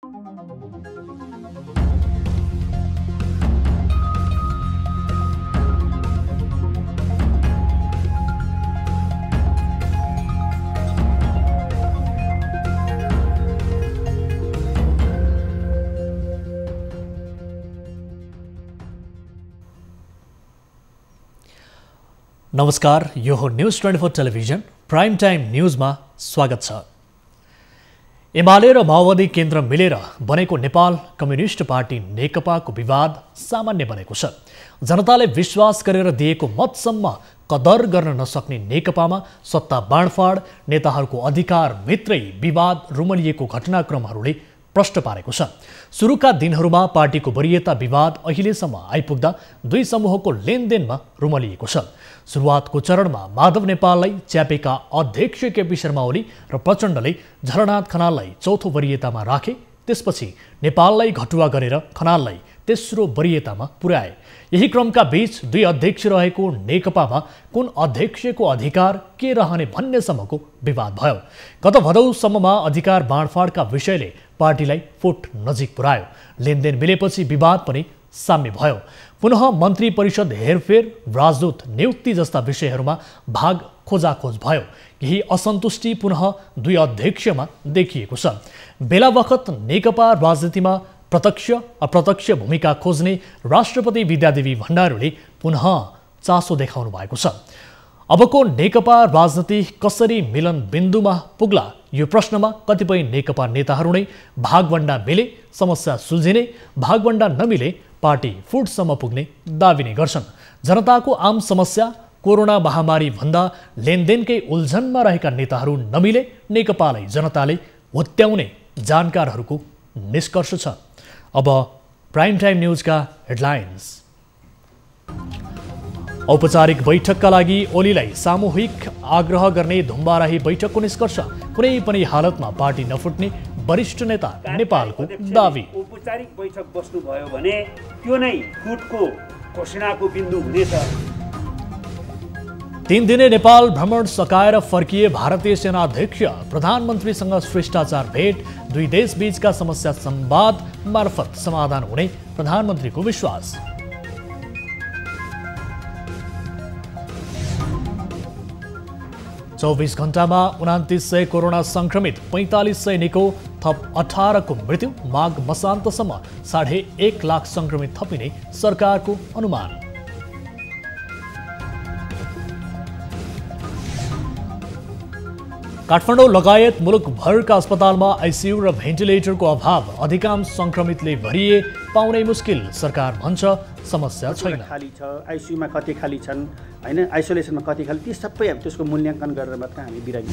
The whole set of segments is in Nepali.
नमस्कार, यो हो न्यूज 24 टेलिभिजन प्राइम टाइम न्यूजमा स्वागत छ। एमाले र माओवादी केन्द्र मिलेर बनेको नेपाल कम्युनिस्ट पार्टी नेकपाको विवाद सामान्य बनेको छ। जनताले विश्वास गरेर दिएको मतसम्म कदर गर्न नसक्ने नेकपामा सत्ता बाँडफाँड, नेताहरूको अधिकार भित्रै विवाद रुमलिएको घटनाक्रमहरूले प्रश्न पारेको छ। सुरुका दिनहरूमा पार्टीको वरियता विवाद अहिलेसम्म आइपुग्दा दुई समूहको लेनदेनमा रुमलिएको छ। सुरुवातको चरणमा माधव नेपाललाई च्यापेका अध्यक्ष केपी शर्मा ओली र प्रचण्डले झलनाथ खनाललाई चौथो वरियतामा राखे। त्यसपछि नेपाललाई घटुवा गरेर खनाललाई तेस्रो वरियतामा पुर्याए। यही क्रमका बीच दुई अध्यक्ष रहेको नेकपामा कुन अध्यक्षको अधिकार के रहने भन्नेसम्मको विवाद भयो। गत भदौसम्ममा अधिकार बाँडफाँडका विषयले पार्टीलाई फुट नजिक पुर्यायो। लेनदेन मिलेपछि विवाद पनि साम्य भयो। पुनः मन्त्री परिषद हेरफेर, राजदूत नियुक्ति जस्ता विषयहरूमा भाग खोजाखोज भयो। यही असन्तुष्टि पुनः दुई अध्यक्षमा देखिएको छ। बेला बखत नेकपा राजनीतिमा प्रत्यक्ष अप्रत्यक्ष भूमिका खोज्ने राष्ट्रपति विद्यादेवी भण्डारीले पुनः चासो देखाउनु भएको छ। अबको नेकपा राजनीति कसरी मिलन बिन्दुमा पुग्ला, यो प्रश्नमा कतिपय नेकपा नेताहरू नै भागवण्डा मिले समस्या सुल्झिने, भागवण्डा नमिले पार्टी फुटसम्म पुग्ने दाबी नै गर्छन्। जनताको आम समस्या कोरोना महामारी भन्दा लेनदेनकै उल्झनमा रहेका नेताहरू नमिले नेकपालाई जनताले हुत्याउने जानकारहरूको निष्कर्ष छ। अब प्राइम टाइम न्यूजका हेडलाइन्स। औपचारिक बैठकका लागि ओलीलाई सामूहिक आग्रह गर्ने धुम्बाराही बैठकको निष्कर्ष। कुनै पनि हालतमा पार्टी नफुट्ने वरिष्ठ नेता नेपालको दावी। औपचारिक बैठक बस्नुभयो भने त्यो नै फुटको घोषणाको बिन्दु हुनेछ। 3 दिने नेपाल भ्रमण सकाएर फर्किए भारतीय सेना अध्यक्ष। प्रधानमन्त्रीसँग शिष्टाचार भेट, दुई देशबीचका समस्या संवाद मार्फत समाधान हुने प्रधानमन्त्रीको विश्वास। चौबीस घण्टामा 2900 कोरोना संक्रमित, 4500 निको, थप 18 को मृत्यु। माघ मसान्तसम्म 1.5 लाख संक्रमित थपिने सरकारको अनुमान। काठमाडौँ लगायत मुलुकभरका अस्पतालमा आइसियु र भेन्टिलेटरको अभाव। अधिकांश संक्रमितले भरिए पाउनै मुस्किल। सरकार भन्छ समस्या छैन। खाली छ, आइसियुमा कति खाली छन्, हैन, आइसोलेसनमा कति खाली, ती सबै त्यसको मूल्याङ्कन गरेर मात्र हामी बिरामी।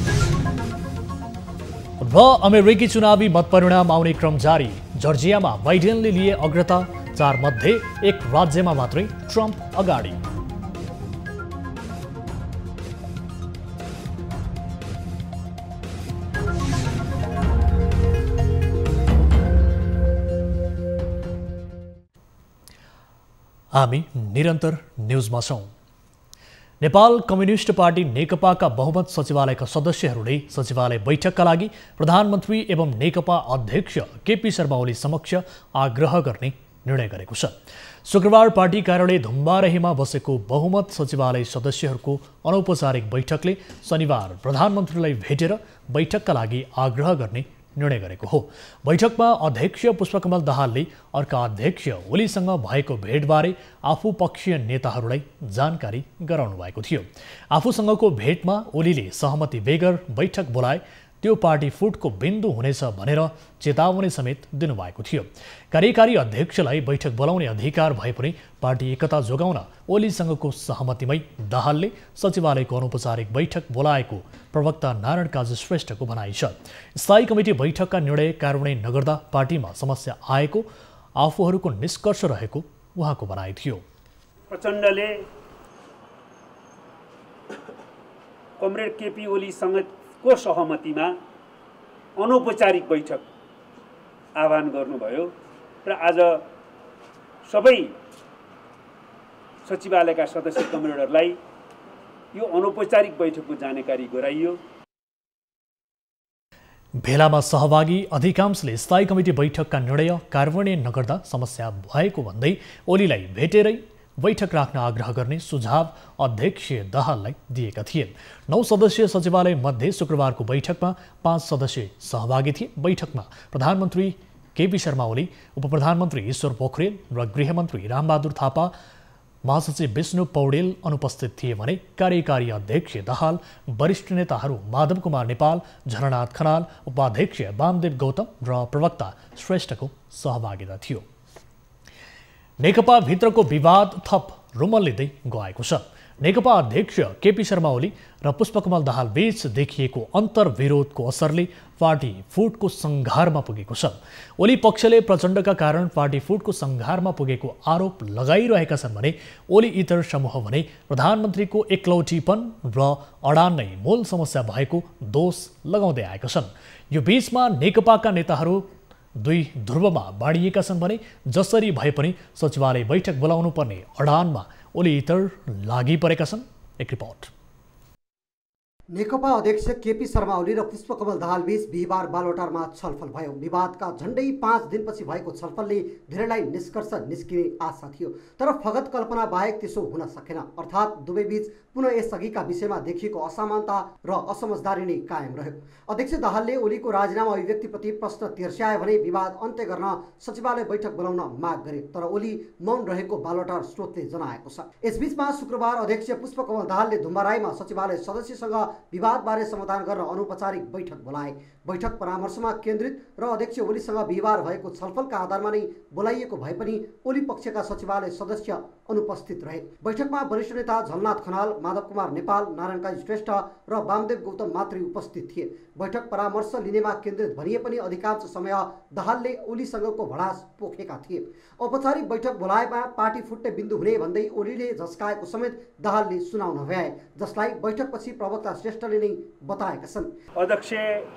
र अमेरिकी चुनावी मतपरिणाम आउने क्रम जारी। जर्जियामा बाइडेनले लिए अग्रता। 4 मध्ये 1 राज्यमा मात्रै ट्रम्प अगाडि। हामी निरन्तर न्यूजमा छौं। नेपाल कम्युनिस्ट पार्टी नेकपाका बहुमत सचिवालयका सदस्यहरूले सचिवालय बैठकका लागि प्रधानमन्त्री एवं नेकपा अध्यक्ष केपी शर्मा ओली समक्ष आग्रह गर्ने निर्णय गरेको छ। शुक्रबार पार्टी कार्यालय धुम्बारहीमा बसेको बहुमत सचिवालय सदस्यहरूको अनौपचारिक बैठकले शनिबार प्रधानमन्त्रीलाई भेटेर बैठकका लागि आग्रह गर्ने निर्णय गरेको हो। बैठकमा अध्यक्ष पुष्पकमल दाहालले अर्का अध्यक्ष ओलीसँग भएको भेटबारे आफू पक्षीय नेताहरूलाई जानकारी गराउनु भएको थियो। आफूसँगको भेटमा ओलीले सहमति बेगर बैठक बोलाए त्यो पार्टी फुटको बिन्दु हुनेछ भनेर चेतावनी समेत दिनुभएको थियो। कार्यकारी अध्यक्षलाई बैठक बोलाउने अधिकार भए पनि पार्टी एकता जोगाउन ओलीसँगको सहमतिमै दाहालले सचिवालयको अनौपचारिक बैठक बोलाएको प्रवक्ता नारायण काजी श्रेष्ठको भनाइ छ। स्थायी कमिटी बैठकका निर्णय कार्यान्वयन नगर्दा पार्टीमा समस्या आएको आफूहरूको निष्कर्ष रहेको उहाँको भनाइ थियो। प्रचण्डले कमरेड केपी ओलीसँगको सहमतिमा अनौपचारिक बैठक आह्वान गर्नुभयो र आज सबै सचिवालयका सदस्य कमरेडहरूलाई यो अनौपचारिक बैठकको जानकारी गराइयो। भेलामा सहभागी अधिकांशले स्थायी कमिटी बैठकका निर्णय कार्यान्वयन नगर्दा समस्या भएको भन्दै ओलीलाई भेटेरै बैठक राख्न आग्रह गर्ने सुझाव अध्यक्ष दाहाललाई दिएका थिए। 9 सदस्यीय सचिवालय मध्ये शुक्रबारको बैठकमा 5 सदस्य सहभागी थिए। बैठकमा प्रधानमन्त्री केपी शर्मा ओली, उपप्रधानमन्त्री ईश्वर पोखरेल र गृहमन्त्री रामबहादुर थापा, महासचिव विष्णु पौडेल अनुपस्थित थिए भने कार्यकारी अध्यक्ष दाहाल, वरिष्ठ नेताहरू माधव कुमार नेपाल, झलनाथ खनाल, उपाध्यक्ष वामदेव गौतम र प्रवक्ता श्रेष्ठको सहभागिता थियो। नेकपा भित्रको विवाद थप रुमल लिँदै गएको छ। नेकपा अध्यक्ष केपी शर्मा ओली र पुष्पकमल दाहाल बीच देखिएको अन्तर्विरोधको असरले पार्टी फुटको सङ्घारमा पुगेको छ। ओली पक्षले प्रचण्डका कारण पार्टी फुटको सङ्घारमा पुगेको आरोप लगाइरहेका छन् भने ओली इतर समूह भने प्रधानमन्त्रीको एक्लौटीपन र अडान नै मूल समस्या भएको दोष लगाउँदै आएका छन्। यो बीचमा नेकपाका नेताहरू दुई ध्रुवमा बाँडिएका छन् भने जसरी भए पनि सचिवालय बैठक बोलाउनु पर्ने अडानमा ओली इतर लागि परेका छन्। एक रिपोर्ट। नेकपा अध्यक्ष केपी शर्मा ओली र पुष्पकमल दाहाल बीच बिहिबार बालवाटारमा छलफल भयो। विवादका झण्डै 5 दिनपछि भएको छलफलले धेरैलाई निष्कर्ष निस्किने आशा थियो, तर फगत कल्पना बाहेक त्यसो हुन सकेन। अर्थात् दुवै बीच पुनः यसअघिका विषयमा देखिएको असमानता र असमझदारी नै कायम रह्यो। अध्यक्ष दाहालले ओलीको राजीनामा अभिव्यक्तिप्रति प्रश्न तिर्स्याए भने विवाद अन्त्य गर्न सचिवालय बैठक बोलाउन माग गरे, तर ओली मौन रहेको बालवाटार स्रोतले जनाएको छ। यसबीचमा शुक्रबार अध्यक्ष पुष्पकमल दाहालले धुम्बाराईमा सचिवालय सदस्यसँग विवादबारे समाधान गर्न अनौपचारिक बैठक बोलाए। बैठक परामर्शमा केन्द्रित र अध्यक्ष ओलीसँग बिहिबार भएको छलफलका आधारमा नै बोलाइएको भए पनि ओली पक्षका सचिवालय सदस्य अनुपस्थित रहे। बैठकमा वरिष्ठ नेता झलनाथ खनाल, माधव कुमार नेपाल, नारायण काजी श्रेष्ठ र वामदेव गौतम मात्रै उपस्थित थिए। बैठक परामर्श लिनेमा केन्द्रित भनिए पनि अधिकांश समय दाहालले ओलीसँगको भडास पोखेका थिए। औपचारिक बैठक बोलाएमा पार्टी फुट्ने बिन्दु हुने भन्दै ओलीले झस्काएको समेत दाहालले सुनाउन भ्याए, जसलाई बैठकपछि प्रवक्ता श्रेष्ठले नै बताएका छन्। अध्यक्ष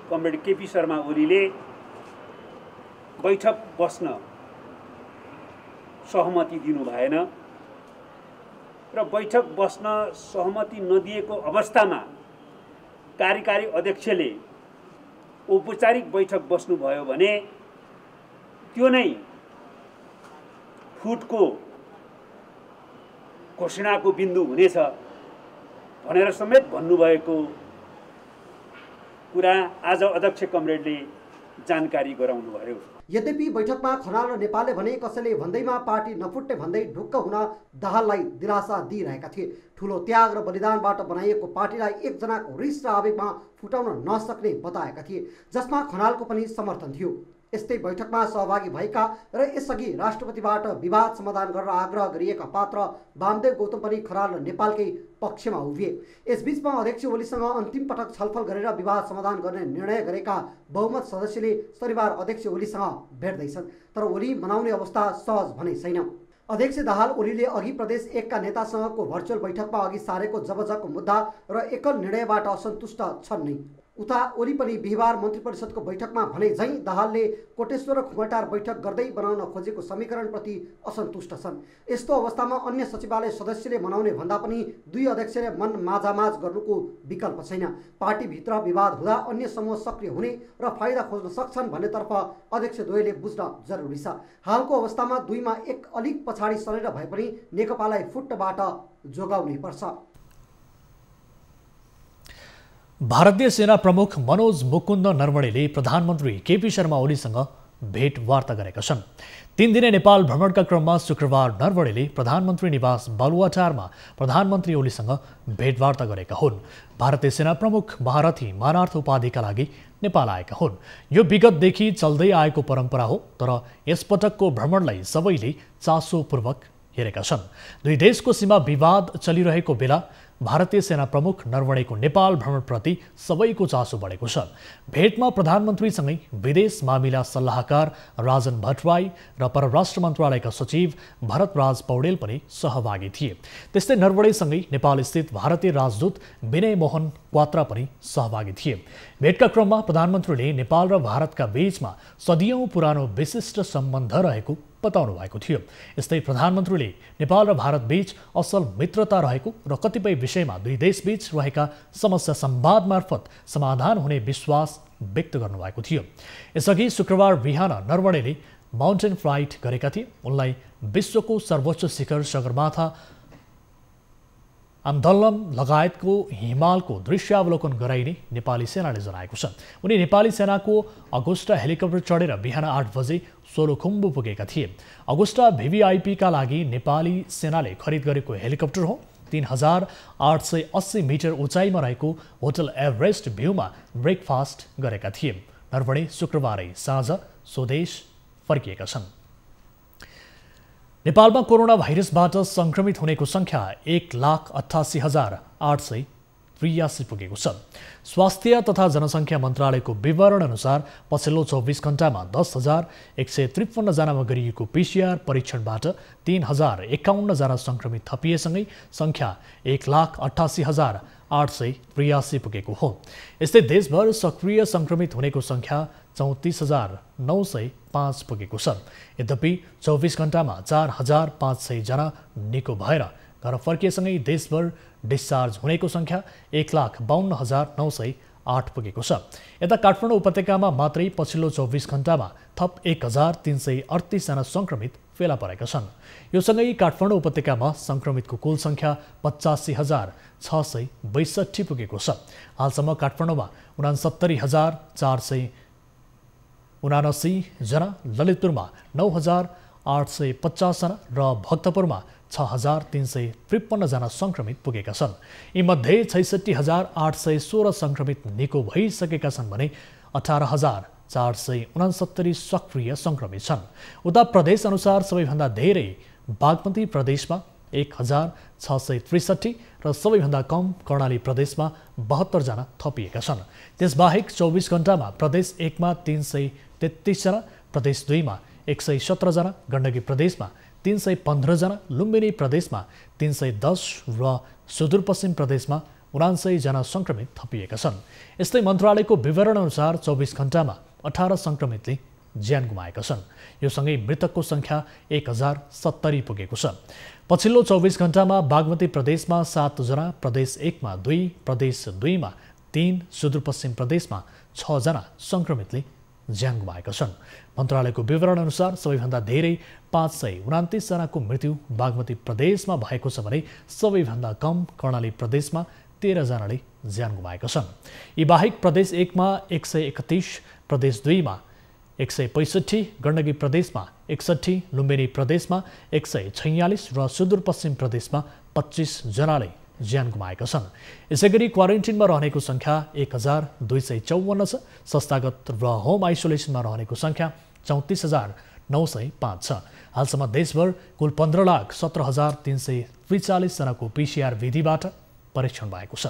कमरेड केपी शर्मा ओलीले बैठक बस्न सहमति दिनु भएन र बैठक बस्न सहमति नदिएको अवस्थामा कार्यकारी अध्यक्षले औपचारिक बैठक बस्नुभयो भने त्यो नै फुटको घोषणाको बिन्दु हुनेछ भनेर समेत भन्नुभएको कुरा आज अध्यक्ष कमरेडले जानकारी गराउनुभयो। यद्यपि बैठकमा खनाल र नेपालले भने कसैले भन्दैमा पार्टी नफुट्ने भन्दै ढुक्क हुन दाहाललाई दिलासा दिइरहेका थिए। ठुलो त्याग र बलिदानबाट बनाइएको पार्टीलाई एकजनाको रिस र आवेगमा फुटाउन नसक्ने बताएका थिए, जसमा खनालको पनि समर्थन थियो। यस्तै बैठकमा सहभागी भएका र यसअघि राष्ट्रपतिबाट विवाद समाधान गर्न आग्रह गरिएका पात्र वामदेव गौतम पनि खनाल र नेपालकै पक्षमा उभिए। यसबीचमा अध्यक्ष ओलीसँग अन्तिम पटक छलफल गरेर विवाद समाधान गर्ने निर्णय गरेका बहुमत सदस्यले शनिबार अध्यक्ष ओलीसँग भेट्दैछन्, तर ओली मनाउने अवस्था सहज भने छैन। अध्यक्ष दाहाल ओलीले अघि प्रदेश 1 का नेतासँगको भर्चुअल बैठकमा अघि सारेको जबजको मुद्दा र एकल निर्णयबाट असन्तुष्ट छन् नै। उता ओली पनि बिहिबार मन्त्री परिषदको बैठकमा भने झैँ दाहालले कोटेश्वर र खुमटार बैठक गर्दै बनाउन खोजेको समीकरणप्रति असन्तुष्ट छन्। यस्तो अवस्थामा अन्य सचिवालय सदस्यले मनाउने भन्दा पनि दुई अध्यक्षले मन माझामाझ गर्नुको विकल्प छैन। पार्टीभित्र विवाद हुँदा अन्य समूह सक्रिय हुने र फाइदा खोज्न सक्छन् भन्नेतर्फ अध्यक्ष द्वयले बुझ्न जरुरी छ। हालको अवस्थामा दुईमा एक अलिक पछाडि सरेर भए पनि नेकपालाई फुटबाट जोगाउनै पर्छ। भारतीय सेना प्रमुख मनोज मुकुन्द नरवणेले प्रधानमन्त्री केपी शर्मा ओलीसँग भेटवार्ता गरेका छन्। 3 दिने नेपाल भ्रमणका क्रममा शुक्रबार नरवणेले प्रधानमन्त्री निवास बालुवाटारमा प्रधानमन्त्री ओलीसँग भेटवार्ता गरेका हुन्। भारतीय सेना प्रमुख महारथी मानार्थ उपाधिका लागि नेपाल आएका हुन्। यो विगतदेखि चल्दै आएको परम्परा हो, तर यसपटकको भ्रमणलाई सबैले चासोपूर्वक हेरेका छन्। दुई देशको सीमा विवाद चलिरहेको बेला भारतीय सेना प्रमुख नरवणेको नेपाल भ्रमणप्रति सबैको चासो बढेको छ। भेटमा प्रधानमन्त्रीसँगै विदेश मामिला सल्लाहकार राजन भट्टराई र परराष्ट्र मन्त्रालयका सचिव भरतराज पौडेल पनि सहभागी थिए। त्यस्तै नरवणेसँगै नेपालस्थित भारतीय राजदूत विनय मोहन क्वात्रा पनि सहभागी थिए। भेटका क्रममा प्रधानमन्त्रीले नेपाल र भारतका बीचमा सदियौं पुरानो विशिष्ट सम्बन्ध रहेको बताउनु भएको थियो। यस्तै प्रधानमन्त्रीले नेपाल र भारत बीच असल मित्रता रहेको र कतिपय विषयमा दुई देशबीच रहेका समस्या संवाद मार्फत समाधान हुने विश्वास व्यक्त गर्नुभएको थियो। यसअघि शुक्रबार बिहान नरवणेले माउन्टेन फ्लाइट गरेका थिए। उनलाई विश्वको सर्वोच्च शिखर सगरमाथा आन्दोलन लगायतको हिमालको दृश्यावलोकन गराइने नेपाली सेनाले जनाएको छ। उनी नेपाली सेनाको अगुस्टा हेलिकप्टर चढेर बिहान 8 बजे सोलुखुम्बु पुगेका थिए। अगुस्टा VVIPका लागि नेपाली सेनाले खरिद गरेको हेलिकप्टर हो। 3880 मिटर उचाइमा रहेको होटल एभरेस्ट भ्यूमा ब्रेकफास्ट गरेका थिए। नरवणे शुक्रबारै साँझ स्वदेश फर्किएका छन्। नेपालमा कोरोना भाइरसबाट संक्रमित हुनेको संख्या 1,88,883 पुगेको छ। स्वास्थ्य तथा जनसङ्ख्या मन्त्रालयको विवरण अनुसार पछिल्लो 24 घण्टामा 10,153 जनामा गरिएको PCR परीक्षणबाट 3,051 जना संक्रमित थपिएसँगै संख्या 1,88,883 पुगेको हो। यस्तै देशभर सक्रिय संक्रमित हुनेको संख्या 34,905 पुगेको छ। यद्यपि 24 घण्टामा 4,500 जना निको भएर घर फर्किएसँगै देशभर डिस्चार्ज हुनेको संख्या 1,52,908 पुगेको छ। यता काठमाडौँ उपत्यकामा मात्रै पछिल्लो 24 घण्टामा थप 1,338 जना संक्रमित फेला परेका छन्। यो सँगै काठमाडौँ उपत्यकामा संक्रमितको कुल संख्या 85,662 पुगेको छ। हालसम्म काठमाडौँमा 69,479 जना, ललितपुरमा 9,850 जना र भक्तपुरमा 6,353 जना संक्रमित पुगेका छन्। यीमध्ये 66,816 संक्रमित निको भइसकेका छन् भने 18,469 सक्रिय संक्रमित छन्। उता प्रदेश अनुसार सबैभन्दा धेरै बागमती प्रदेशमा 1,663 र सबैभन्दा कम कर्णाली प्रदेशमा 72 जना थपिएका छन्। त्यसबाहेक 24 घण्टामा प्रदेश 1 मा 333 जना, प्रदेश 2 मा 117 जना, गण्डकी प्रदेशमा 315 जना, लुम्बिनी प्रदेशमा 310 र सुदूरपश्चिम प्रदेशमा 79 जना संक्रमित थपिएका छन्। यस्तै मन्त्रालयको विवरण अनुसार 24 घण्टामा 18 संक्रमितले ज्यान गुमाएका छन्। यो सँगै मृतकको संख्या 1,070 पुगेको छ। पछिल्लो 24 घण्टामा बागमती प्रदेशमा 7 जना, प्रदेश 1 मा 2, प्रदेश 2 मा 3, सुदूरपश्चिम प्रदेशमा 6 जना संक्रमितले ज्यान गुमाएका छन्। मन्त्रालयको विवरण अनुसार सबैभन्दा धेरै 529 जनाको मृत्यु बागमती प्रदेशमा भएको छ भने सबैभन्दा कम कर्णाली प्रदेशमा 13 जनाले ज्यान गुमाएका छन्। यी बाहेक प्रदेश 1 मा 131, प्रदेश 2 मा 165, गण्डकी प्रदेशमा 61, लुम्बिनी प्रदेशमा 146 र सुदूरपश्चिम प्रदेशमा 25 जनाले ज्यान गुमाएका छन्। यसैगरी क्वारेन्टिनमा रहनेको संख्या 1,254 छ। संस्थागत र होम आइसोलेसनमा रहनेको संख्या 34,905 छ। हालसम्म देशभर कुल 15,17,343 जनाको PCR विधिबाट परीक्षण भएको छ।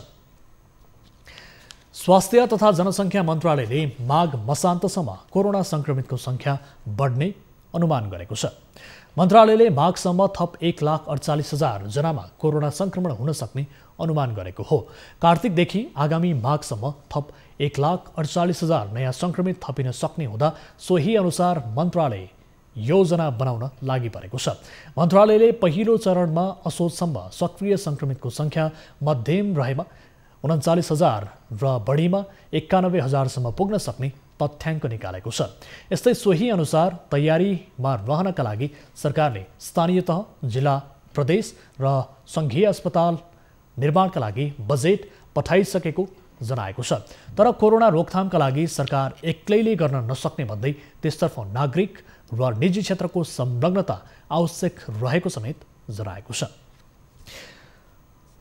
स्वास्थ्य तथा जनसङ्ख्या मन्त्रालयले माघ मसान्तसम्म कोरोना संक्रमितको संख्या बढ्ने अनुमान गरेको छ। मन्त्रालयले माघसम्म थप 1,48,000 जनामा कोरोना संक्रमण हुन सक्ने अनुमान गरेको हो। कार्तिकदेखि आगामी माघसम्म थप 1,48,000 नयाँ संक्रमित थपिन सक्ने हुँदा सोही अनुसार मन्त्रालय योजना बनाउन लागि परेको छ। मन्त्रालयले पहिलो चरणमा असोजसम्म सक्रिय संक्रमितको संख्या मध्यम रहेमा 39,000 र बढीमा 91,000 सम्म पुग्न सक्ने तथ्याङ्क निकालेको छ। यस्तै सोही अनुसार तयारीमा रहनका लागि सरकारले स्थानीय तह, जिल्ला, प्रदेश र सङ्घीय अस्पताल निर्माणका लागि बजेट पठाइसकेको जनाएको छ। तर कोरोना रोकथामका लागि सरकार एक्लैले गर्न नसक्ने भन्दै त्यसतर्फ नागरिक र निजी क्षेत्रको संलग्नता आवश्यक रहेको समेत जनाएको छ।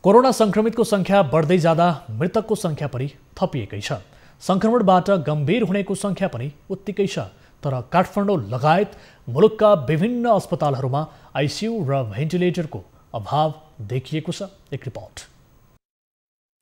कोरोना संक्रमितको संख्या बढ्दै जाँदा मृतकको संख्या पनि थपिएकै छ। संक्रमणबाट गम्भीर हुनेको संख्या पनि उत्तिकै छ। तर काठमाडौँ लगायत मुलुकका विभिन्न अस्पतालहरूमा आइसियु र भेन्टिलेटरको अभाव देखिएको छ। एक रिपोर्ट।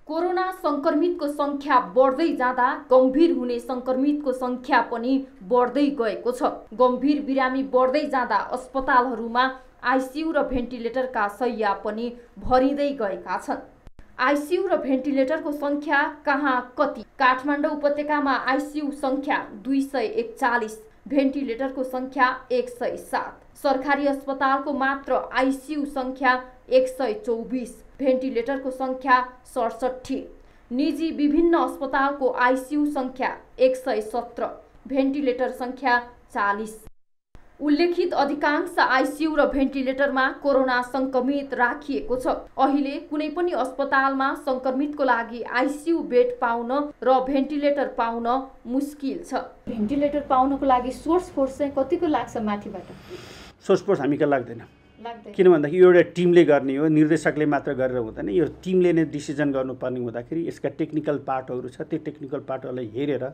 कोरोना संक्रमितको संख्या बढ्दै जाँदा गम्भीर हुने संक्रमितको संख्या पनि बढ्दै गएको छ। गम्भीर बिरामी बढ्दै जाँदा अस्पतालहरूमा आइसियु र भेन्टिलेटरका शैय्या पनि भरिँदै गएका छन्। आइसियु र भेन्टिलेटरको संख्या कहाँ कति? काठमाडौँ उपत्यकामा आइसियु संख्या 241, भेन्टिलेटरको संख्या 107। सरकारी अस्पतालको मात्र आइसियु संख्या 124, भेन्टिलेटरको संख्या 67। निजी विभिन्न अस्पतालको आइसियु सङ्ख्या 117, भेन्टिलेटर सङ्ख्या 40। उल्लेखित अधिकांश आइसियु र भेन्टिलेटरमा कोरोना संक्रमित राखिएको छ। अहिले कुनै पनि अस्पतालमा संक्रमितको लागि आइसियु बेड पाउन र भेन्टिलेटर पाउन मुस्किल छ। भेन्टिलेटर पाउनको लागि सोर्स फोर्स चाहिँ कतिको लाग्छ माथिबाट? सोर्स फोर्स हामी कहाँ लाग्दैन, किन भन्दाखेरि यो एउटा टिमले गर्ने हो, निर्देशकले मात्र गरेर हुँदैन। यो टिमले नै डिसिजन गर्नुपर्ने हुँदाखेरि यसका टेक्निकल पार्टहरू छ, त्यो टेक्निकल पार्टहरूलाई हेरेर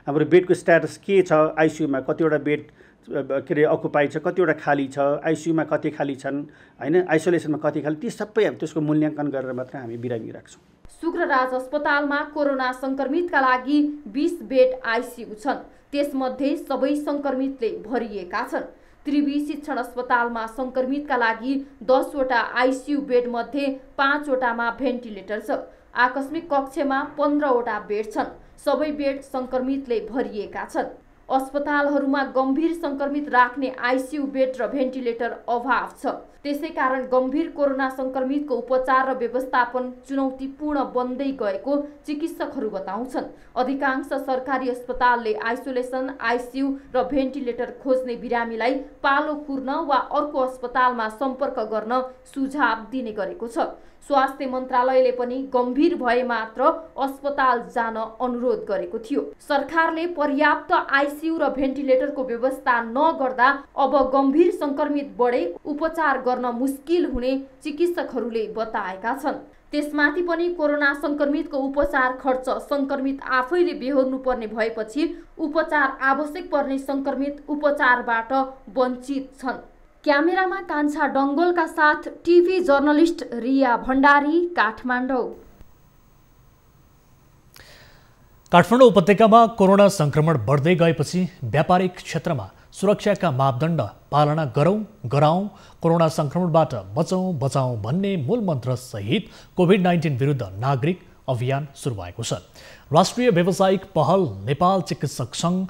हाम्रो बेडको स्ट्याटस के छ, आइसियुमा कतिवटा बेड के अरे अकुपाई छ, कतिवटा खाली छ, आइसियुमा कति खाली छन् होइन, आइसोलेसनमा कति खाली, ती सबै हामी त्यसको मूल्याङ्कन गरेर मात्र हामी बिरामी राख्छौँ। शुक्रराज अस्पतालमा कोरोना संक्रमितका लागि 20 बेड आइसियु छन्। त्यसमध्ये सबै संक्रमितले भरिएका छन्। त्रिवी शिक्षण अस्पतालमा संक्रमितका लागि 10 वटा आइसियु बेड मध्ये 5 वटामा भेन्टिलेटर छ। आकस्मिक कक्षमा 15 वटा बेड छन्। सबै बेड संक्रमितले भरिएका छन्। अस्पतालहरूमा गम्भीर संक्रमित राख्ने आइसियु बेड र भेन्टिलेटर अभाव छ। त्यसैकारण गम्भीर कोरोना संक्रमितको उपचार र व्यवस्थापन चुनौतीपूर्ण बन्दै गएको चिकित्सकहरू बताउँछन्। अधिकांश सरकारी अस्पतालले आइसोलेसन, आइसियु र भेन्टिलेटर खोज्ने बिरामीलाई पालो कुर्न वा अर्को अस्पतालमा सम्पर्क गर्न सुझाव दिने गरेको छ। स्वास्थ्य मन्त्रालयले पनि गम्भीर भए मात्र अस्पताल जान अनुरोध गरेको थियो। सरकारले पर्याप्त आइसियु र भेन्टिलेटरको व्यवस्था नगर्दा अब गम्भीर संक्रमित बढे उपचार गर्न मुस्किल हुने चिकित्सकहरूले बताएका छन्। त्यसमाथि पनि कोरोना संक्रमितको उपचार खर्च संक्रमित आफैले बेहोर्नु पर्ने भएपछि उपचार आवश्यक पर्ने संक्रमित उपचारबाट वञ्चित छन्। क्यामेरामा कान्छा डङ्गोलका साथ टिभी जर्नलिस्ट रिया भण्डारी, काठमाडौँ। काठमाडौँ उपत्यकामा कोरोना संक्रमण बढ्दै गएपछि व्यापारिक क्षेत्रमा सुरक्षाका मापदण्ड पालना गराउँ, कोरोना संक्रमणबाट बचाउँ भन्ने मूल मन्त्र सहित कोभिड-19 विरुद्ध नागरिक अभियान सुरु भएको छ। राष्ट्रिय व्यावसायिक पहल, नेपाल चिकित्सक सङ्घ,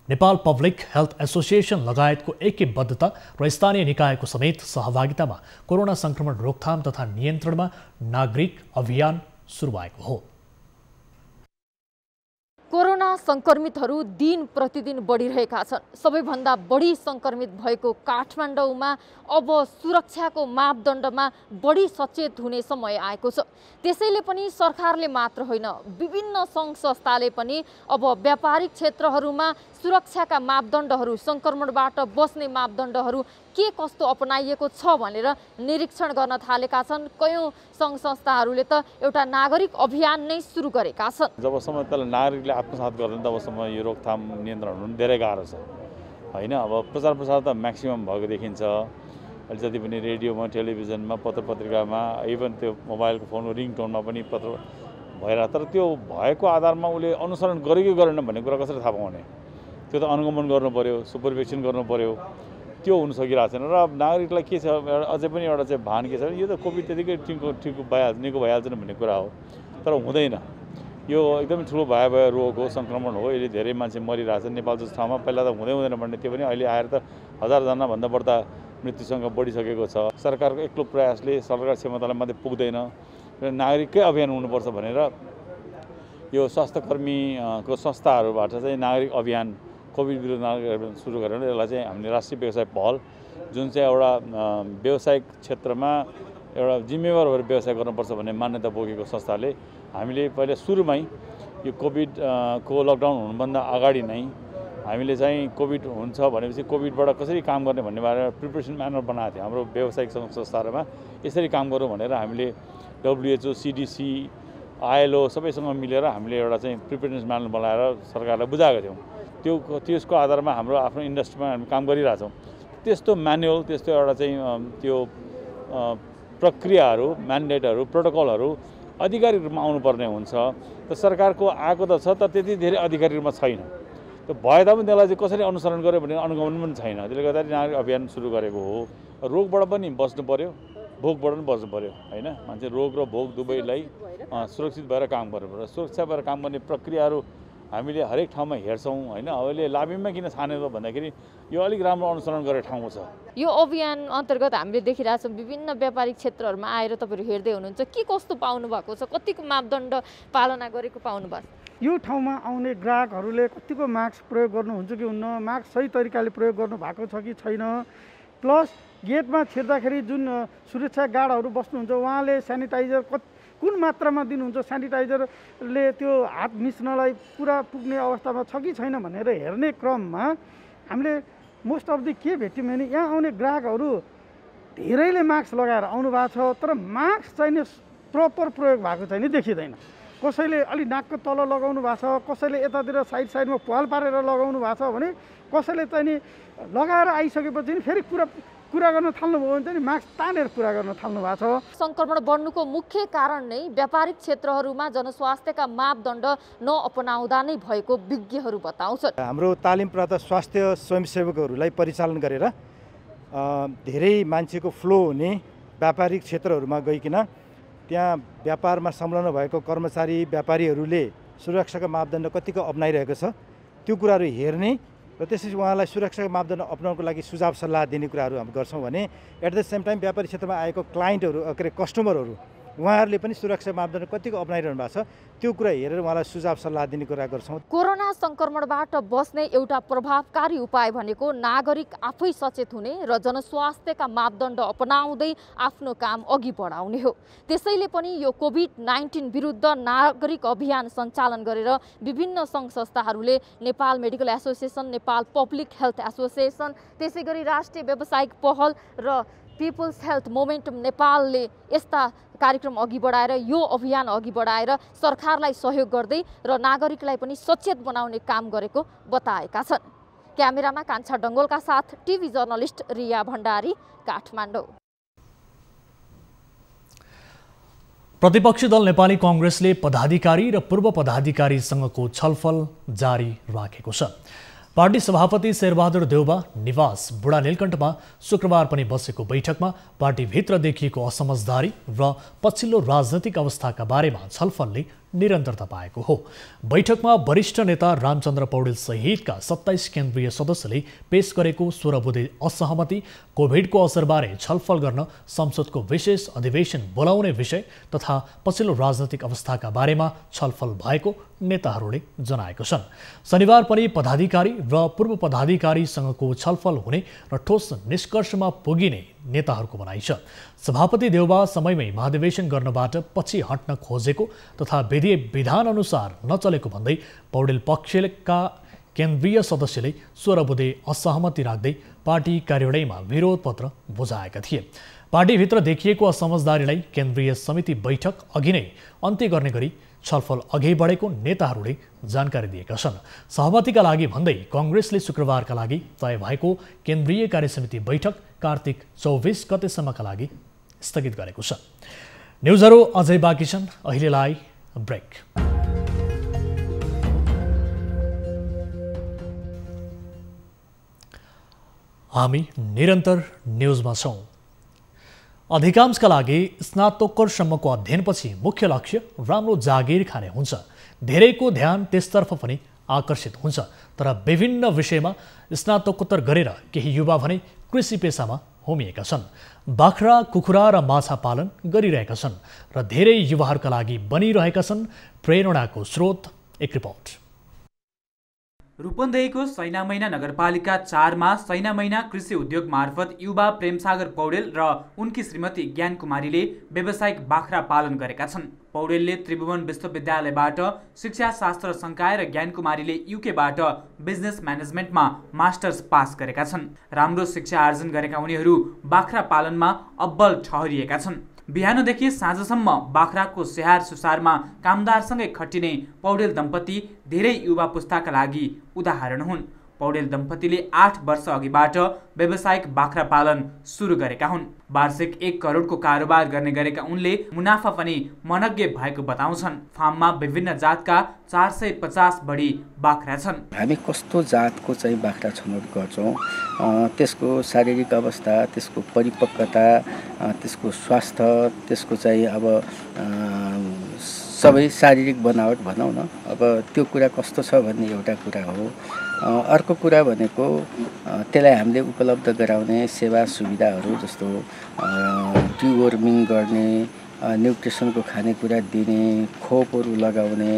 नेपाल पब्लिक हेल्थ एसोसिएसन लगायतको ऐक्यबद्धता र स्थानीय निकायको समेत सहभागितामा कोरोना संक्रमण रोकथाम तथा नियन्त्रणमा नागरिक अभियान सुरु भएको हो। कोरोना संक्रमितहरू दिन प्रतिदिन बढिरहेका छन्। सबैभन्दा बढी संक्रमित भएको काठमाडौँमा अब सुरक्षाको मापदण्डमा बढी सचेत हुने समय आएको छ। त्यसैले पनि सरकारले मात्र होइन, विभिन्न सङ्घ संस्थाले पनि अब व्यापारिक क्षेत्रहरूमा सुरक्षाका मापदण्डहरू, संक्रमणबाट बस्ने मापदण्डहरू के कस्तो अपनाइएको छ भनेर निरीक्षण गर्न थालेका छन्। कयौं सङ्घ संस्थाहरूले त एउटा नागरिक अभियान नै सुरु गरेका छन्। जबसम्म त्यसलाई नागरिकले आत्मसात गर्दैन तबसम्म यो रोकथाम नियन्त्रण हुनु धेरै गाह्रो छ होइन। अब प्रचार त म्याक्सिमम भएको देखिन्छ। अहिले जति पनि रेडियोमा, टेलिभिजनमा, पत्र पत्रिकामा, इभन त्यो मोबाइलको फोनको रिङटोनमा पनि पत्र भइरहेको, तर त्यो भएको आधारमा उसले अनुसरण गरेको गरेन भन्ने कुरा कसरी थाहा पाउने? त्यो त अनुगमन गर्नु पर्यो, सुपरभिजन गर्नु पर्यो, त्यो हुन सकिरहेको छैन। र नागरिकलाई के छ, अझै पनि एउटा चाहिँ भान के छ, यो त कोभिड त्यतिकै ठिक भइहाल्छ भन्ने कुरा हो, तर हुँदैन। यो एकदमै ठुलो भयावह रोग हो, सङ्क्रमण हो। यसले धेरै मान्छे मरिरहेछ नेपाल जस्तो ठाउँमा। पहिला त हुँदैन भन्ने थियो भने अहिले आएर त 1000जनाभन्दा बढ्दा मृत्युसँग बढिसकेको छ। सरकारको एक्लो प्रयासले सरकार क्षमतालाई मात्रै पुग्दैन, नागरिककै अभियान हुनुपर्छ भनेर यो स्वास्थ्यकर्मीको संस्थाहरूबाट चाहिँ नागरिक अभियान, कोभिड विरुद्ध नागरिक अभियान सुरु गरेर यसलाई चाहिँ हामीले राष्ट्रिय व्यवसाय पहल, जुन चाहिँ एउटा व्यवसायिक क्षेत्रमा एउटा जिम्मेवार भएर व्यवसाय गर्नुपर्छ भन्ने मान्यता बोकेको संस्थाले हामीले पहिले सुरुमै यो कोभिडको लकडाउन हुनुभन्दा अगाडि नै हामीले चाहिँ कोभिड हुन्छ भनेपछि कोभिडबाट कसरी काम गर्ने भन्ने बारेमा प्रिपरेसन म्यानुअल बनाएको थियो। हाम्रो व्यावसायिक संस्थाहरूमा यसरी काम गरौँ भनेर हामीले WHO, CDC, ILO सबैसँग मिलेर हामीले एउटा चाहिँ प्रिपरेसन म्यानुअल बनाएर सरकारलाई बुझाएको थियौँ। त्यसको आधारमा हाम्रो आफ्नो इन्डस्ट्रीमा हामी काम गरिरहेछौँ। त्यस्तो म्यानुअल, त्यस्तो एउटा चाहिँ त्यो प्रक्रियाहरू, म्यान्डेटहरू, प्रोटोकलहरू आधिकारिक रूपमा आउनुपर्ने हुन्छ। त सरकारको आएको त छ, तर त्यति धेरै आधिकारिक रूपमा छैन। त्यो भए तापनि त्यसलाई चाहिँ कसरी अनुसरण गर्यो भन्ने अनुगमन पनि छैन। त्यसले गर्दाखेरि नागरिक अभियान सुरु गरेको हो। रोगबाट पनि बस्नु पर्यो, भोकबाट पनि बस्नु पर्यो होइन। मान्छे रोग र भोक दुवैलाई सुरक्षित भएर काम गर्नु पर्यो। सुरक्षा भएर काम गर्ने प्रक्रियाहरू हामीले हरेक ठाउँमा हेर्छौँ होइन। अहिले लाबिममा किन छाने त भन्दाखेरि यो अलिक राम्रो अनुसरण गरेर ठाउँमा छ। यो अभियान अन्तर्गत हामीले देखिरहेछौँ विभिन्न व्यापारिक क्षेत्रहरूमा आएर तपाईँहरू हेर्दै हुनुहुन्छ, के कस्तो पाउनु भएको छ, कतिको मापदण्ड पालना गरेको पाउनु भएको छ? यो ठाउँमा आउने ग्राहकहरूले कतिको मास्क प्रयोग गर्नुहुन्छ कि हुन्न, मास्क सही तरिकाले प्रयोग गर्नु भएको छ कि छैन, प्लस गेटमा छिर्दाखेरि जुन सुरक्षा गार्डहरू बस्नुहुन्छ उहाँले सेनिटाइजर कुन मात्रामा दिनुहुन्छ, सेनिटाइजरले त्यो हात मिच्नलाई पुरा पुग्ने अवस्थामा छ कि छैन भनेर हेर्ने क्रममा हामीले मोस्ट अफ द के भेट्यौँ भने यहाँ आउने ग्राहकहरू धेरैले मास्क लगाएर आउनु भएको छ, तर मास्क चाहिँ प्रपर प्रयोग भएको चाहिँ देखिँदैन। कसैले अलि नाकको तल लगाउनु भएको छ, कसैले यतातिर साइडमा पाल पारेर लगाउनु भएको छ भने कसैले चाहिँ नि लगाएर आइसकेपछि फेरि कुरा गर्न थाल्नुभयो भने चाहिँ मास्क तानेर कुरा गर्न थाल्नु भएको छ। सङ्क्रमण बढ्नुको मुख्य कारण नै व्यापारिक क्षेत्रहरूमा जनस्वास्थ्यका मापदण्ड नअपनाउँदा नै भएको विज्ञहरू बताउँछन्। हाम्रो तालिमप्राप्त स्वास्थ्य स्वयंसेवकहरूलाई परिचालन गरेर धेरै मान्छेको फ्लो हुने व्यापारिक क्षेत्रहरूमा गइकन त्यहाँ व्यापारमा संलग्न भएको कर्मचारी व्यापारीहरूले सुरक्षाका मापदण्ड कतिको अपनाइरहेको छ त्यो कुराहरू हेर्ने र त्यसपछि उहाँलाई सुरक्षाका मापदण्ड अपनाउनको लागि सुझाव सल्लाह दिने कुराहरू हामी गर्छौँ भने एट द सेम टाइम व्यापारी क्षेत्रमा आएको क्लाइन्टहरू कस्टमरहरू उहाँहरूले पनि सुरक्षा मापदण्ड कतिको अपनाइरहनु भएको छ त्यो कुरा हेरेर उहाँलाई सुझाव सल्लाह दिने कुरा गर्छौँ। कोरोना सङ्क्रमणबाट बस्ने एउटा प्रभावकारी उपाय भनेको नागरिक आफै सचेत हुने र जनस्वास्थ्यका मापदण्ड अपनाउँदै आफ्नो काम अघि बढाउने हो। त्यसैले पनि यो कोभिड-19 विरुद्ध नागरिक अभियान सञ्चालन गरेर विभिन्न सङ्घ संस्थाहरूले Nepal medical association, Nepal public health association, त्यसैगरी राष्ट्रिय व्यावसायिक पहल र पिपुल्स हेल्थ मोमेन्टम नेपालले यस्ता कार्यक्रम अघि बढाएर यो अभियान अघि बढाएर सरकारलाई सहयोग गर्दै र नागरिकलाई पनि सचेत बनाउने काम गरेको बताएका छन्। क्यामेरामा कान्छा डङ्गोलका साथ टिभी जर्नलिस्ट रिया भण्डारी, काठमाडौँ। प्रतिपक्षी दल नेपाली कांग्रेसले पदाधिकारी र पूर्व पदाधिकारीसँगको छलफल जारी राखेको छ। पार्टी सभापति शेरबहादुर देउबा निवास बुढा नीलकण्ठमा शुक्रबार पनि बसेको बैठकमा पार्टीभित्र देखिएको असमझदारी र पछिल्लो राजनैतिक अवस्थाका बारेमा छलफलले निरन्तरता पाएको हो। बैठकमा वरिष्ठ नेता रामचन्द्र पौडेल सहितका 27 केन्द्रीय सदस्यले पेश गरेको 16 बुँदे असहमति, कोभिडको असरबारे छलफल गर्न संसदको विशेष अधिवेशन बोलाउने विषय तथा पछिल्लो राजनैतिक अवस्थाका बारेमा छलफल भएको नेताहरूले जनाएको छन्। शनिबार पनि पदाधिकारी र पूर्व पदाधिकारीसँगको छलफल हुने र ठोस निष्कर्षमा पुगिने नेताहरूको भनाइ छ। सभापति देउबा समयमै महाधिवेशन गर्नबाट पछि हट्न खोजेको तथा विधि विधान अनुसार नचलेको भन्दै पौडेल पक्षका केन्द्रीय सदस्यले 16 बुँदे असहमति राख्दै पार्टी कार्यालयमा विरोध पत्र बुझाएका थिए। पार्टीभित्र देखिएको असमझदारीलाई केन्द्रीय समिति बैठक अघि नै अन्त्य गर्ने गरी छलफल अघि बढेको नेताहरूले जानकारी दिएका छन्। सहमतिका लागि भन्दै कांग्रेसले शुक्रबारका लागि तय भएको केन्द्रीय कार्यसमिति बैठक कार्तिक 24 गतेसम्मका लागि स्थगित गरेको छ। न्युजहरू अझै बाँकी छन्, अहिलेलाई ब्रेक। हामी निरन्तर न्युजमा छौँ। अधिकांशका लागि स्नातकोत्तरसम्मको अध्ययनपछि मुख्य लक्ष्य राम्रो जागिर खाने हुन्छ। धेरैको ध्यान त्यसतर्फ पनि आकर्षित हुन्छ, तर विभिन्न विषयमा स्नातकोत्तर गरेर केही युवा भने कृषि पेसामा होमिएका छन्। बाख्रा, कुखुरा र माछा पालन गरिरहेका छन् र धेरै युवाहरूका लागि बनिरहेका छन् प्रेरणाको स्रोत। एक रिपोर्ट। रूपन्देहीको सैनामैना नगरपालिका 4 मा सैनामैना कृषि उद्योग मार्फत युवा प्रेमसागर पौडेल र उनकी श्रीमती ज्ञान कुमारीले व्यावसायिक बाख्रा पालन गरेका छन्। पौडेलले त्रिभुवन विश्वविद्यालयबाट शिक्षा शास्त्र संकाय र ज्ञान कुमारीले युकेबाट बिजनेस म्यानेजमेन्टमा मास्टर्स पास गरेका छन्। राम्रो शिक्षा आर्जन गरेका उनीहरू बाख्रा पालनमा अब्बल ठहरिएका छन्। बिहानदेखि साँझसम्म बाख्राको स्याहार सुसारमा कामदारसँगै खटिने पौडेल दम्पति धेरै युवा पुस्ताका लागि उदाहरण हुन्। पौडेल दम्पतिले 8 वर्ष अघिबाट व्यावसायिक बाख्रा पालन सुरु गरेका हुन्। वार्षिक 1 करोडको कारोबार गर्ने गरेका उनले मुनाफा पनि मनज्ञ भएको बताउँछन्। फार्ममा विभिन्न जातका 450 बढी बाख्रा छन्। हामी कस्तो जातको चाहिँ बाख्रा छनौट गर्छौँ, त्यसको शारीरिक अवस्था, त्यसको परिपक्वता, त्यसको स्वास्थ्य, त्यसको चाहिँ अब सबै शारीरिक बनावट भनौँ न। अब त्यो कुरा कस्तो छ भन्ने एउटा कुरा हो। अर्को कुरा भनेको त्यसलाई हामीले उपलब्ध गराउने सेवा सुविधाहरू जस्तो डिवोर्मिङ गर्ने, न्युट्रिसनको खानेकुरा दिने, खोपहरू लगाउने।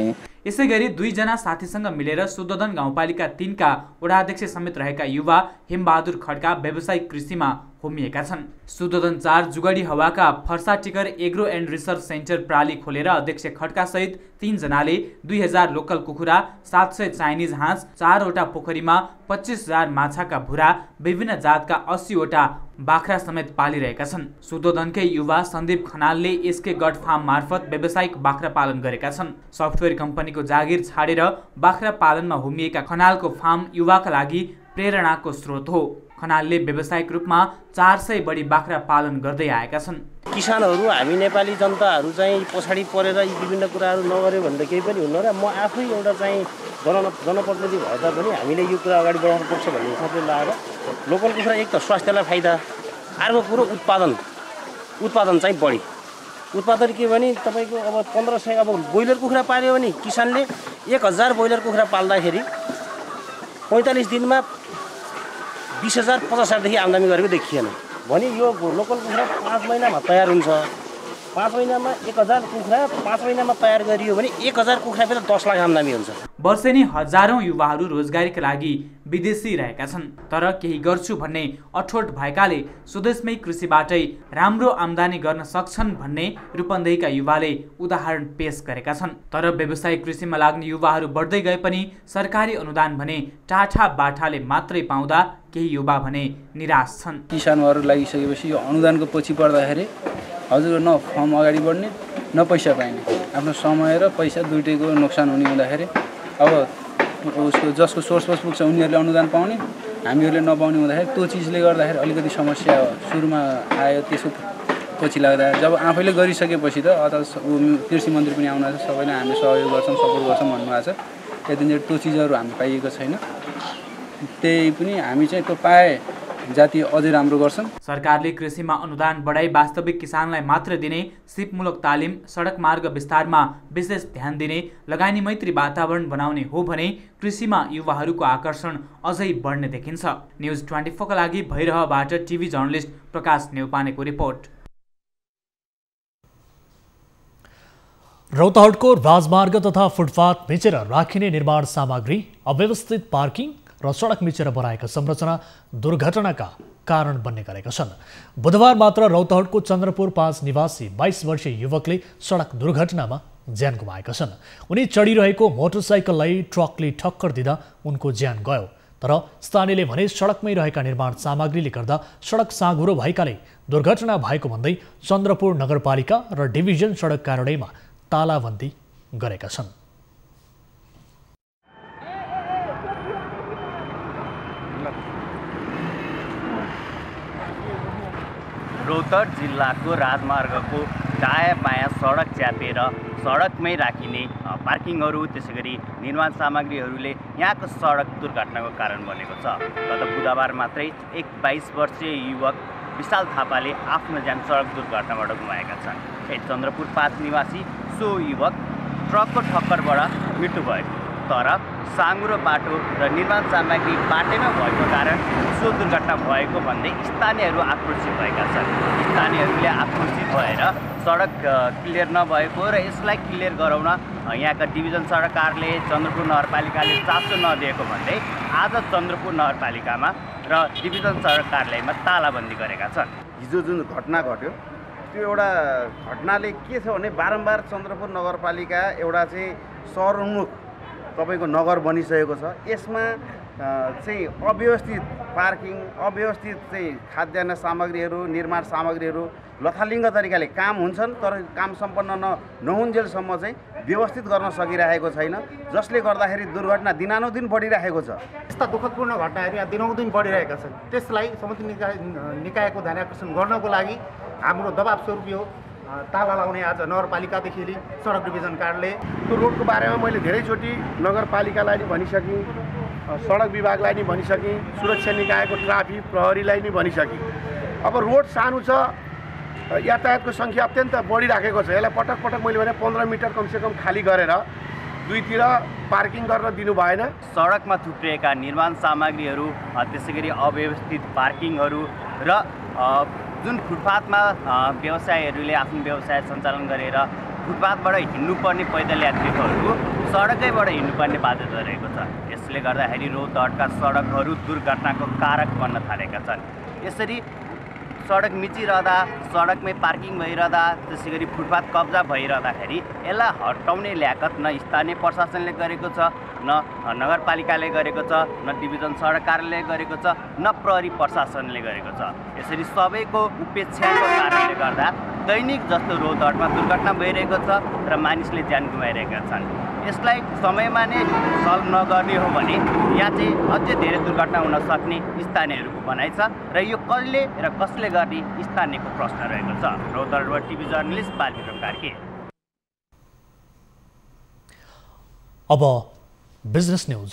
यसै गरी 2 जना साथीसँग मिलेर शुद्धोधन गाउँपालिका 3 का वडाध्यक्ष समेत रहेका युवा हेमबहादुर खड्का व्यावसायिक कृषिमा होमिएका छन्। शुद्धोधन 4 जुगडी हवाका Farsatikar agro and research centre प्राली खोलेर अध्यक्ष खड्का सहित 3 जनाले 2000 लोकल कुखुरा, 700 चाइनिज हाँस, 4 वटा पोखरीमा 25,000 माछाका भुरा, विभिन्न जातका 80 वटा बाख्रा समेत पालिरहेका छन्। शुद्धोधनकै युवा सन्दीप खनालले एसके गड फार्म मार्फत व्यावसायिक बाख्रा पालन गरेका छन्। सफ्टवेयर कम्पनीको जागिर छाडेर बाख्रा पालनमा होमिएका खनालको फार्म युवाका लागि प्रेरणाको स्रोत हो। खनालले व्यावसायिक रूपमा 400 बढी बाख्रा पालन गर्दै आएका छन्। किसानहरू हामी नेपाली जनताहरू चाहिँ पछाडि परेर यी विभिन्न कुराहरू नगर्यो भने त केही पनि हुन्न र म आफै एउटा चाहिँ जनप्रतिनिधि भए तापनि हामीले यो कुरा अगाडि बढाउनुपर्छ भन्ने हिसाबले लगाएर लोकल कुखुरा एक त स्वास्थ्यलाई फाइदा, अर्को कुरो उत्पादन चाहिँ बढी। उत्पादन के भने तपाईँको अब 1500 अब ब्रोइलर कुखुरा पाल्यो भने किसानले 1000 ब्रोइलर कुखुरा पाल्दाखेरि 45 दिनमा 20,000 50,000देखि आम्दानी गरेको देखिएन भने यो लोकल कुखुरा 5 महिनामा तयार हुन्छ। 5 महिनामा 1000 कुखुरा 5 महिनामा तयार गरियो भने 1000 कुखुरा फेरि 10 लाख आम्दानी हुन्छ। वर्षेनी हजारौं युवाहरू रोजगारीका लागि विदेशी रहेका छन्, तर केही गर्छु भन्ने अठोट भएकाले स्वदेशमै कृषिबाटै राम्रो आम्दानी गर्न सक्छन् भन्ने रूपन्देहीका युवाले उदाहरण पेश गरेका छन्। तर व्यावसायिक कृषिमा लाग्ने युवाहरू बढ्दै गए पनि सरकारी अनुदान भने टाठा बाठाले मात्रै पाउँदा केही युवा भने निराश छन्। किसानहरू लागिसकेपछि यो अनुदानको पछि पर्दाखेरि हजुर न फर्म अगाडि बढ्ने न पैसा पाइने, आफ्नो समय र पैसा दुइटैको नोक्सान हुने हुँदाखेरि अब उसको जसको सोर्स पुग्छ उनीहरूले अनुदान पाउने, हामीहरूले नपाउने हुँदाखेरि त्यो चिजले गर्दाखेरि अलिकति समस्या सुरुमा आयो। त्यसको पछि लाग्दा जब आफैले गरिसकेपछि त अथवा कृषि मन्त्री पनि आउनुहुन्छ, सबैले हामीले सहयोग गर्छौँ सपोर्ट गर्छौँ भन्नुभएको छ। त्यहाँदेखि त्यो चिजहरू हामी पाइएको छैन। त्यही पनि हामी चाहिँ त्यो पाए जाति अझै राम्रो गर्छन्। सरकारले कृषिमा अनुदान बढाई वास्तविक किसानलाई मात्र दिने, सिपमूलक तालिम, सडक मार्ग विस्तारमा विशेष ध्यान दिने, लगानी मैत्री वातावरण बनाउने हो भने कृषिमा युवाहरूको आकर्षण अझै बढ्ने देखिन्छ। न्युज 24 का लागि भैरहबाट टिभी जर्नलिस्ट प्रकाश नेउपानेको रिपोर्ट। रौतहटको राजमार्ग तथा फुटपाथ मिचेर राखिने निर्माण सामग्री, अव्यवस्थित पार्किङ र सडक मिचेर बनाएका संरचना दुर्घटनाका कारण बन्ने गरेका छन्। बुधबार मात्र रौतहटको चन्द्रपुर 5 निवासी 22 वर्षीय युवकले सडक दुर्घटनामा ज्यान गुमाएका छन्। उनी चढिरहेको मोटरसाइकललाई ट्रकले ठक्कर दिँदा उनको ज्यान गयो। तर स्थानीयले भने सडकमै रहेका निर्माण सामग्रीले गर्दा सडक साँघुरो भएकाले दुर्घटना भएको भन्दै चन्द्रपुर नगरपालिका र डिभिजन सडक कार्यालयमा तालाबन्दी गरेका छन्। रौतहट जिल्लाको राजमार्गको दायाँ बायाँ सडक च्यापेर सडकमै राखिने पार्किङहरू, त्यसै गरी निर्माण सामग्रीहरूले यहाँको सडक दुर्घटनाको कारण बनेको छ। गत बुधबार मात्रै एक 22 वर्षीय युवक विशाल थापाले आफ्नो ज्यान सडक दुर्घटनाबाट गुमाएका छन्। चन्द्रपुर 5 निवासी सो युवक ट्रकको ठक्करबाट मृत्यु भएको, तर साँघुरो बाटो र निर्माण सामग्री बाटैमा भएको कारण सो दुर्घटना भएको भन्दै स्थानीयहरू आक्रोशित भएका छन्। स्थानीयहरूले आक्रोशित भएर सडक क्लियर नभएको र यसलाई क्लियर गराउन यहाँका डिभिजन सडक कार्यालय चन्द्रपुर नगरपालिकाले चासो नदिएको भन्दै आज चन्द्रपुर नगरपालिकामा र डिभिजन सडक कार्यालयमा तालाबन्दी गरेका छन्। हिजो जुन घटना घट्यो त्यो एउटा घटनाले के छ भने बारम्बार चन्द्रपुर नगरपालिका एउटा चाहिँ सहरोन्मुख तपाईँको नगर बनिसकेको छ। यसमा चाहिँ अव्यवस्थित पार्किङ, अव्यवस्थित चाहिँ खाद्यान्न सामग्रीहरू, निर्माण सामग्रीहरू लथालिङ्ग तरिकाले काम हुन्छन्, तर काम सम्पन्न नहुन्जेलसम्म चाहिँ व्यवस्थित गर्न सकिरहेको छैन, जसले गर्दाखेरि दुर्घटना दिनानुदिन बढिरहेको छ। यस्ता दुःखदपूर्ण घटनाहरू यहाँ दिनानुदिन बढिरहेका छन्। त्यसलाई समिति निकायको ध्यान आकर्षण गर्नको लागि हाम्रो दबाब स्वरूप यो ताला लगाउने आज नगरपालिकादेखि लिई सडक डिभिजन कार्यालय। त्यो रोडको बारेमा मैले धेरैचोटि नगरपालिकालाई नि भनिसकेँ, सडक विभागलाई नि भनिसकेँ, सुरक्षा निकायको ट्राफिक प्रहरीलाई नि भनिसकेँ। अब रोड सानो छ, यातायातको सङ्ख्या अत्यन्त बढिराखेको छ। यसलाई पटक पटक मैले भने 15 मिटर कमसेकम खाली गरेर दुईतिर पार्किङ गर्न दिनु भएन। सडकमा थुप्रिएका निर्माण सामग्रीहरू, त्यसै गरी अव्यवस्थित पार्किङहरू र जुन फुटपाथमा व्यवसायीहरूले आफ्नो व्यवसाय सञ्चालन गरेर फुटपाथबाट हिँड्नुपर्ने पैदल यात्रीहरू सडकैबाट हिँड्नुपर्ने बाध्यता रहेको छ। यसले गर्दाखेरि रौतहटका सडकहरू दुर्घटनाको कारक बन्न थालेका छन्। यसरी सडक मिचिरहँदा, सडकमै पार्किङ भइरहँदा, त्यसै गरी फुटपाथ कब्जा भइरहँदाखेरि यसलाई हटाउने ल्याकत न स्थानीय प्रशासनले गरेको छ, न नगरपालिकाले गरेको छ, न डिभिजन सडक कार्यालयले गरेको छ, न प्रहरी प्रशासनले गरेको छ। यसरी सबैको उपेक्षाको कारणले गर्दा दैनिक जस्तो रौतहटमा दुर्घटना भइरहेको छ र मानिसले ज्यान गुमाइरहेका छन्। यसलाई समयमा नै सल्भ नगर्ने हो भने यहाँ चाहिँ अझै धेरै दुर्घटना हुन सक्ने स्थानीयहरूको भनाइ छ र यो कहिले र कसले गर्ने स्थानीयको प्रश्न रहेको छ। रौतहटबाट टिभी जर्नलिस्ट बालविक्रम कार्की। अब बिजनेस न्यूज।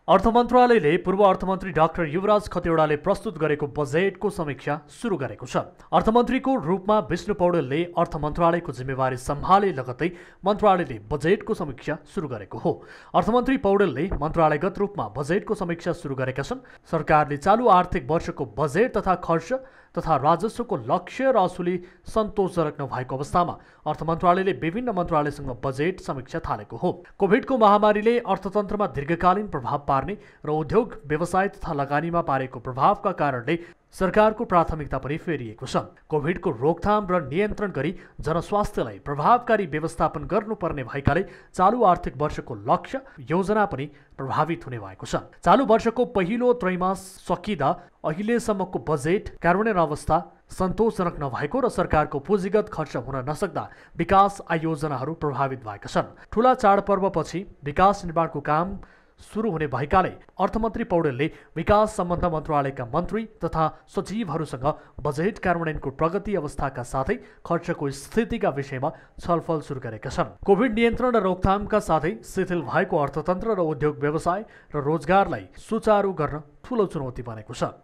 अर्थ मन्त्रालयले पूर्व अर्थमन्त्री डाक्टर युवराज खतिवड़ाले प्रस्तुत गरेको बजेटको समीक्षा सुरु गरेको छ। अर्थमन्त्रीको रूपमा विष्णु पौडेलले अर्थ मन्त्रालयको जिम्मेवारी सम्हाले लगत्तै मन्त्रालयले बजेटको समीक्षा सुरु गरेको हो। अर्थमन्त्री पौडेलले मन्त्रालयगत रूपमा बजेटको समीक्षा सुरु गरेका छन्। सरकारले चालु आर्थिक वर्षको बजेट तथा खर्च तथा राजस्वको लक्ष्य र असुली सन्तोषजनक नभएको अवस्थामा अर्थ मन्त्रालयले विभिन्न मन्त्रालयसँग बजेट समीक्षा थालेको हो। कोभिडको महामारीले अर्थतन्त्रमा दीर्घकालीन प्रभाव पार्ने र उद्योग व्यवसाय तथा लगानीमा पारेको प्रभावका कारणले सरकारको प्राथमिकता पनि फेरिएको छ। कोभिडको रोकथाम र नियन्त्रण गरी जनस्वास्थ्यलाई प्रभावकारी व्यवस्थापन गर्नुपर्ने भएकाले चालु आर्थिक वर्षको लक्ष्य योजना पनि प्रभावित हुने भएको छ। चालु वर्षको पहिलो त्रैमास सकिँदा अहिलेसम्मको बजेट कार्यान्वयन अवस्था सन्तोषजनक नभएको र सरकारको पुँजीगत खर्च हुन नसक्दा विकास आयोजनाहरू प्रभावित भएका छन्। ठूला चाडपर्वपछि विकास निर्माणको काम सुरु हुने भएकाले अर्थमन्त्री पौडेलले विकास सम्बन्ध मन्त्रालयका मन्त्री तथा सचिवहरूसँग बजेट कार्यान्वयनको प्रगति अवस्थाका साथै खर्चको स्थितिका विषयमा छलफल सुरु गरेका छन्। कोभिड नियन्त्रण र रोकथामका साथै शिथिल भएको अर्थतन्त्र र उद्योग व्यवसाय र रोजगारलाई सुचारू गर्न ठूलो चुनौती बनेको छ।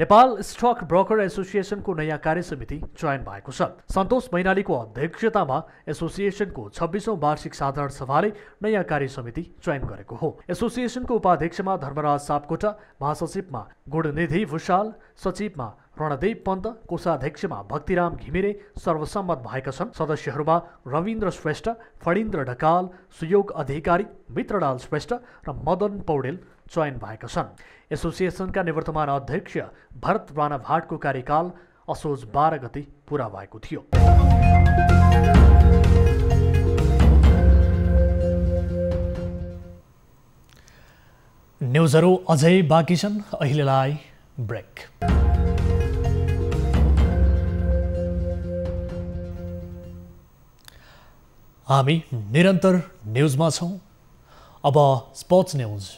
नेपाल स्टक ब्रोकर एसोसिएसनको नयाँ कार्यसमिति चयन भएको छ। सन्तोष मैनालीको अध्यक्षतामा एसोसिएसनको 26औं वार्षिक साधारण सभाले नयाँ कार्यसमिति चयन गरेको हो। एसोसिएसनको उपाध्यक्षमा धर्मराज सापकोटा, महासचिवमा गुणनिधि भूषाल, सचिवमा रणदेव पन्त, कोषाध्यक्षमा भक्तिराम घिमिरे सर्वसम्मत भएका छन्। सदस्यहरूमा रविन्द्र श्रेष्ठ, फणिन्द्र ढकाल, सुयोग अधिकारी, मित्रलाल श्रेष्ठ र मदन पौडेल चयन भएका छन्। एसोसिएसनका निवर्तमान अध्यक्ष भरत राणा भाटको कार्यकाल असोज 12 गते पूरा भएको थियो। न्युजहरू अझै बाँकी छन्, अहिलेलाई ब्रेक। हामी निरन्तर न्युजमा छौँ। अब sports news.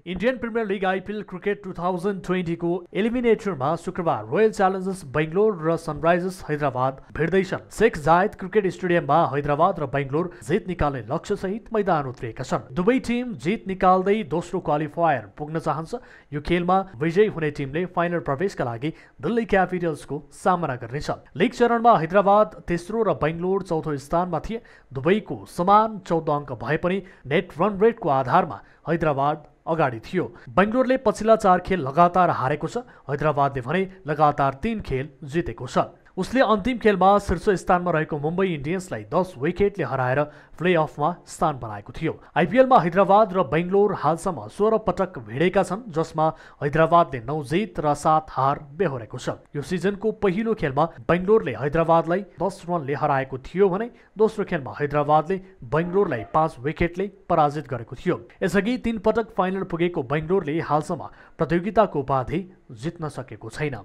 Indian premier league IPL cricket 2020 को एलिमिनेटरमा शुक्रबार रोयल च्यालेन्जर्स बेङ्गलोर र सनराइजर्स हैदराबाद भिड्दैछन्। शेख जायद क्रिकेट स्टेडियममा हैदराबाद र बेङ्गलोर जित निकाल्ने लक्ष्यसहित मैदान उत्रिएका छन्। दुवै टिम जित निकाल्दै दोस्रो क्वालिफायर पुग्न चाहन्छ। यो खेलमा विजयी हुने टिमले फाइनल प्रवेशका लागि दिल्ली क्यापिटल्सको सामना गर्नेछ। लिग चरणमा हैदराबाद तेस्रो र बेङ्गलोर चौथो स्थानमा थिए। दुवैको समान 14 अङ्क भए पनि नेट रन रेटको आधारमा हैदराबाद अगाडि थियो। बेङ्गलोरले पछिल्ला 4 खेल लगातार हारेको छ। हैदराबादले भने लगातार 3 खेल जितेको छ। उसले अन्तिम खेलमा शीर्ष स्थानमा रहेको मुम्बई इन्डियन्सलाई 10 विकेटले हराएर प्लेअफमा स्थान बनाएको थियो। आइपिएलमा हैदराबाद र बेङ्गलोर हालसम्म 16 पटक भिडेका छन्, जसमा हैदराबादले 9 जित र 7 हार बेहोरेको छ। यो सिजनको पहिलो खेलमा बेङ्गलोरले हैदराबादलाई 10 रनले हराएको थियो भने दोस्रो खेलमा हैदराबादले बेङ्गलोरलाई 5 विकेटले पराजित गरेको थियो। यसअघि 3 पटक फाइनल पुगेको बेङ्गलोरले हालसम्म प्रतियोगिताको उपाधि जित्न सकेको छैन।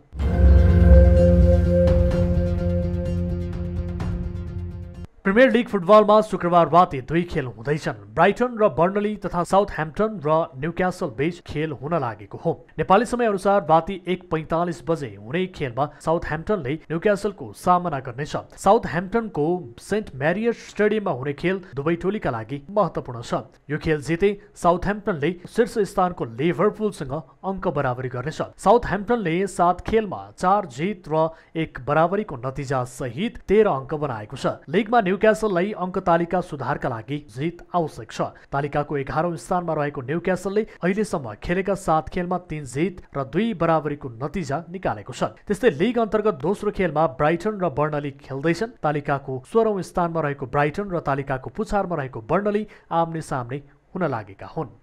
प्रिमियर लिग फुटबलमा शुक्रबार राति 2 खेल हुँदैछन्। ब्राइटन र बर्नली तथा साउथह्याम्पटन र न्युक्यासल बीच खेल हुन लागेको हो। नेपाली समय अनुसार राति 1:45 बजे हुने खेलमा साउथह्याम्पटनले न्युक्यासलको सामना गर्नेछ। साउथह्याम्पटनको सेन्ट म्यारियट स्टेडियममा हुने खेल दुवै टोलीका लागि महत्त्वपूर्ण छ। यो खेल जिते साउथह्याम्पटनले शीर्ष स्थानको लिभरपुलसँग अङ्क बराबरी गर्नेछ। साउथह्याम्पटनले 7 खेलमा 4 जित र 1 बराबरीको नतिजा सहित 13 अङ्क बनाएको छ। लिगमा न्युक्यासललाई अङ्क तालिका सुधारका लागि जित आवश्यक छ। तालिकाको 11औं स्थानमा रहेको न्युक्यासलले अहिलेसम्म खेलेका 7 खेलमा 3 जित र 2 बराबरीको नतिजा निकालेको छ। त्यस्तै लिग अन्तर्गत दोस्रो खेलमा ब्राइटन र बर्नली खेल्दैछन्। तालिकाको 16औं स्थानमा रहेको ब्राइटन र तालिकाको पुछारमा रहेको बर्नली आम्ने सामने हुन लागेका हुन्।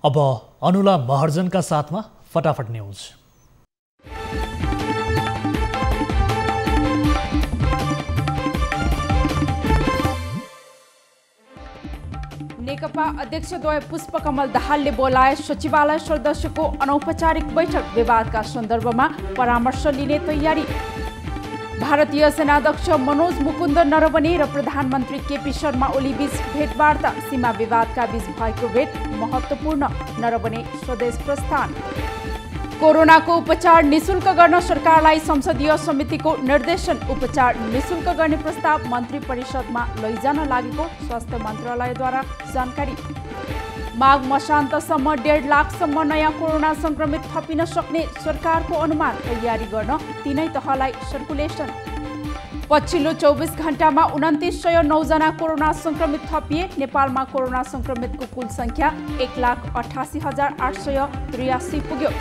अब अनुला महर्जनका साथमा फटाफट न्यूज। नेकपा अध्यक्षद्वय पुष्पकमल दाहालले बोलाए सचिवालय सदस्यको अनौपचारिक बैठक, विवादका सन्दर्भमा परामर्श लिने तयारी। भारतीय सेनाध्यक्ष मनोज मुकुन्द नरवणे र प्रधानमन्त्री केपी शर्मा ओली बीच भेटवार्ता, सीमा विवादका बीच भएको भेट महत्त्वपूर्ण, नरवणे स्वदेश प्रस्थान। कोरोनाको उपचार निशुल्क गर्न सरकारलाई संसदीय समितिको निर्देशन, उपचार निशुल्क गर्ने प्रस्ताव मन्त्री परिषदमा लैजान लागेको स्वास्थ्य मन्त्रालयद्वारा जानकारी। माघ मसान्तसम्म 1.5 लाखसम्म नयाँ कोरोना संक्रमित थपिन सक्ने सरकारको अनुमान, तयारी गर्न 3 तहलाई सर्कुलेसन। पछिल्लो 24 घण्टामा 2909 जना कोरोना संक्रमित थपिए। नेपालमा कोरोना संक्रमितको कुल संख्या 1,88,883 पुग्यो।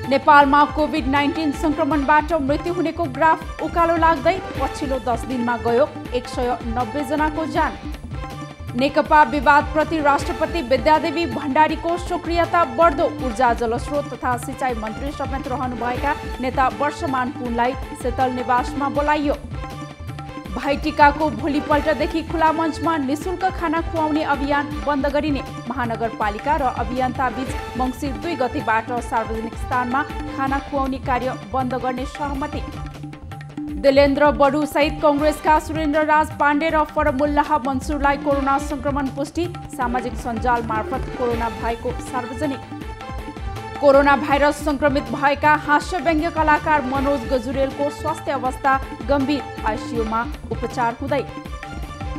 नेपालमा कोभिड-19 संक्रमणबाट मृत्यु हुनेको ग्राफ उकालो लाग्दै पछिल्लो 10 दिनमा गयो 190 जनाको ज्यान। नेकपा विवादप्रति राष्ट्रपति विद्यादेवी भण्डारीको सक्रियता बढ्दो, ऊर्जा जलस्रोत तथा सिँचाइ मन्त्री समेत रहनुभएका नेता वर्षमान पुनलाई शीतल निवासमा बोलाइयो। भाइटिकाको भोलिपल्टदेखि खुला मञ्चमा निशुल्क खाना खुवाउने अभियान बन्द गरिने, महानगरपालिका र अभियन्ता बीच मङ्सिर 2 गतेबाट सार्वजनिक स्थानमा खाना खुवाउने कार्य बन्द गर्ने सहमति। दिलेन्द्र बडु सहित कांग्रेसका सुरेन्द्र राज पाण्डे र फरमुल्लाह मन्सुरलाई कोरोना संक्रमण पुष्टि, सामाजिक सञ्जाल मार्फत कोरोना भएको सार्वजनिक। कोरोना भाइरस संक्रमित भएका हास्य व्यङ्ग्य कलाकार मनोज गजुरेलको स्वास्थ्य अवस्था गम्भीर, आइसियुमा उपचार हुँदै।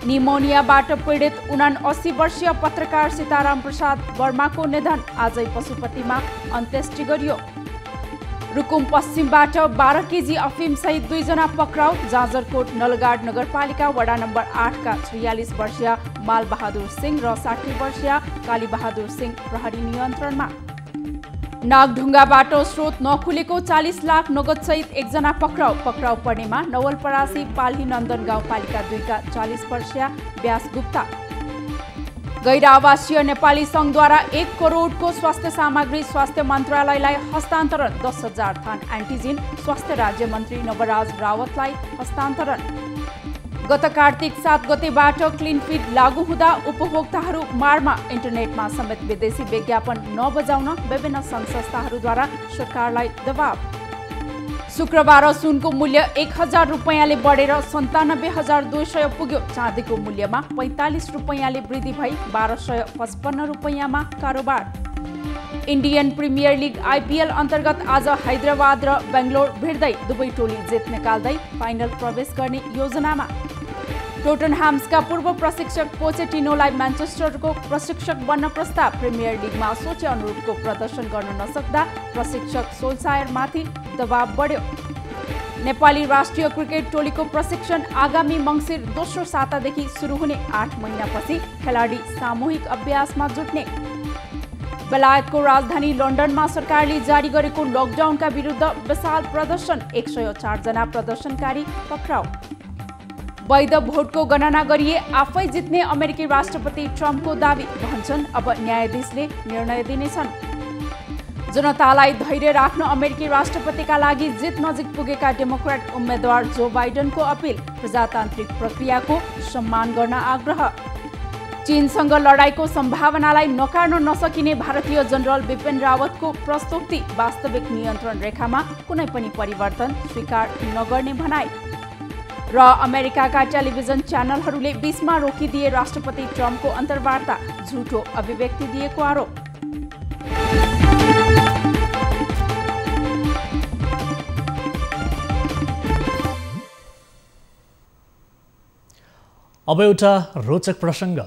निमोनियाबाट पीडित 79 वर्षीय पत्रकार सीताराम प्रसाद वर्माको निधन, आजै पशुपतिमा अन्त्येष्टि गरियो। रुकुम पश्चिमबाट 12 केजी अफिम सहित 2 जना पक्राउ, जाजरकोट नलगाड नगरपालिका वडा नम्बर 8 का 46 वर्षीय मालबहादुर सिंह र 60 वर्षीय कालीबहादुर सिंह प्रहरी नियन्त्रणमा। नागढुङ्गाबाट स्रोत नखुलेको 40 लाख नगद सहित 1 जना पक्राउ, पक्राउ पर्नेमा नवलपरासी पाल्ही नन्दन गाउँपालिका 2 का 40 वर्षीय व्यास गुप्ता। गैर आवासीय नेपाली सङ्घद्वारा 1 करोडको स्वास्थ्य सामग्री स्वास्थ्य मन्त्रालयलाई हस्तान्तरण, 10,000 थान एन्टिजेन स्वास्थ्य राज्य मन्त्री नवराज रावतलाई हस्तान्तरण। गत कार्तिक 7 गतेबाट क्लिन फिड लागू हुँदा उपभोक्ताहरू मारमा, इन्टरनेटमा समेत विदेशी विज्ञापन नबजाउन विभिन्न सङ्घ संस्थाहरूद्वारा सरकारलाई दबाव। शुक्रबार सुनको मूल्य 1000 रुपैयाँले बढेर 97,200 पुग्यो। चाँदीको मूल्यमा 45 रुपैयाँले वृद्धि भई 1255 रुपैयाँमा कारोबार। इन्डियन प्रिमियर लिग आइपिएल अन्तर्गत आज हैदराबाद र बेङ्गलोर भिड्दै, दुवै टोली जित निकाल्दै फाइनल प्रवेश गर्ने योजनामा। टोटनह्याम्सका पूर्व प्रशिक्षक पोचेटिनोलाई म्यान्चेस्टरको प्रशिक्षक बन्न प्रस्ताव, प्रिमियर लिगमा सोचे अनुरूपको प्रदर्शन गर्न नसक्दा प्रशिक्षक सोल्सायरमाथि दबाव बढ्यो। नेपाली राष्ट्रिय क्रिकेट टोलीको प्रशिक्षण आगामी मङ्सिर दोस्रो सातादेखि सुरु हुने, 8 महिनापछि खेलाडी सामूहिक अभ्यासमा जुट्ने। बेलायतको राजधानी लन्डनमा सरकारले जारी गरेको लकडाउनका विरुद्ध विशाल प्रदर्शन, 104 जना प्रदर्शनकारी पक्राउ। वैध भोटको गणना गरिए आफै जित्ने अमेरिकी राष्ट्रपति ट्रम्पको दावी, भन्छन् अब न्यायाधीशले निर्णय दिनेछन्। जनतालाई धैर्य राख्न अमेरिकी राष्ट्रपतिका लागि जित नजिक पुगेका डेमोक्रेट उम्मेद्वार जो बाइडेनको अपिल, प्रजातान्त्रिक प्रक्रियाको सम्मान गर्न आग्रह। चीनसँग लडाईँको सम्भावनालाई नकार्न नसकिने भारतीय जनरल बिपिन रावतको प्रस्तुति वास्तविक नियन्त्रण रेखामा कुनै पनि परिवर्तन स्वीकार नगर्ने भनाई र अमेरिकाका टेलिभिजन च्यानलहरूले बीचमा रोकिदिए राष्ट्रपति ट्रम्पको अन्तर्वार्ता झुटो अभिव्यक्ति दिएको आरोप। अब एउटा रोचक प्रसङ्ग।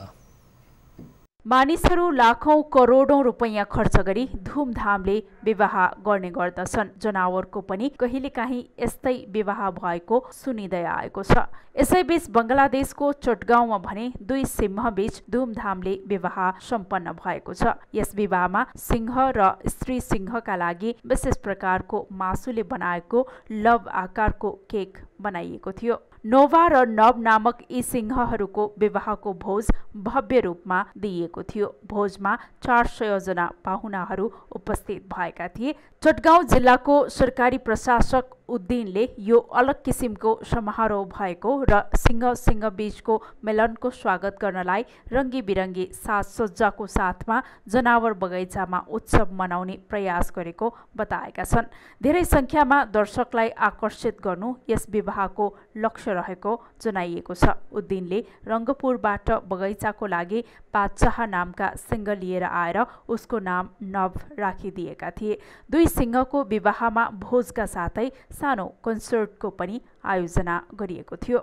मानिसहरू लाखौं करोडौं रुपैयाँ खर्च गरी धुमधामले विवाह गर्ने गर्दछन्। जनावरको पनि कहिलेकाहीँ यस्तै विवाह भएको सुनिँदै आएको छ। यसैबीच बङ्गलादेशको चटगाउँमा भने 2 सिंहबीच धुमधामले विवाह सम्पन्न भएको छ। यस विवाहमा सिंह र स्त्री सिंहका लागि विशेष प्रकारको मासुले बनाएको लव आकारको केक बनाइएको थियो। नोभा र नव नामक यी सिंहहरूको विवाहको भोज भव्य रूपमा दिइएको थियो। भोजमा 400 जना पाहुनाहरू उपस्थित भएका थिए। चटगाउँ जिल्लाको सरकारी प्रशासक उद्दिनले यो अलग किसिमको समारोह भएको र सिंह बीचको मिलनको स्वागत गर्नलाई रङ्गी बिरङ्गी साजसज्जाको साथमा जनावर बगैँचामा उत्सव मनाउने प्रयास गरेको बताएका छन्। धेरै सङ्ख्यामा दर्शकलाई आकर्षित गर्नु यस विवाहको लक्ष्य रहेको जनाइएको छ। उद्दिनले रङ्गपुरबाट बगैँचाको लागि बादशाह नामका सिंह लिएर आएर उसको नाम नभ राखिदिएका थिए। 2 सिंहको विवाहमा भोजका साथै सानो कन्सर्टको पनि आयोजना गरिएको थियो।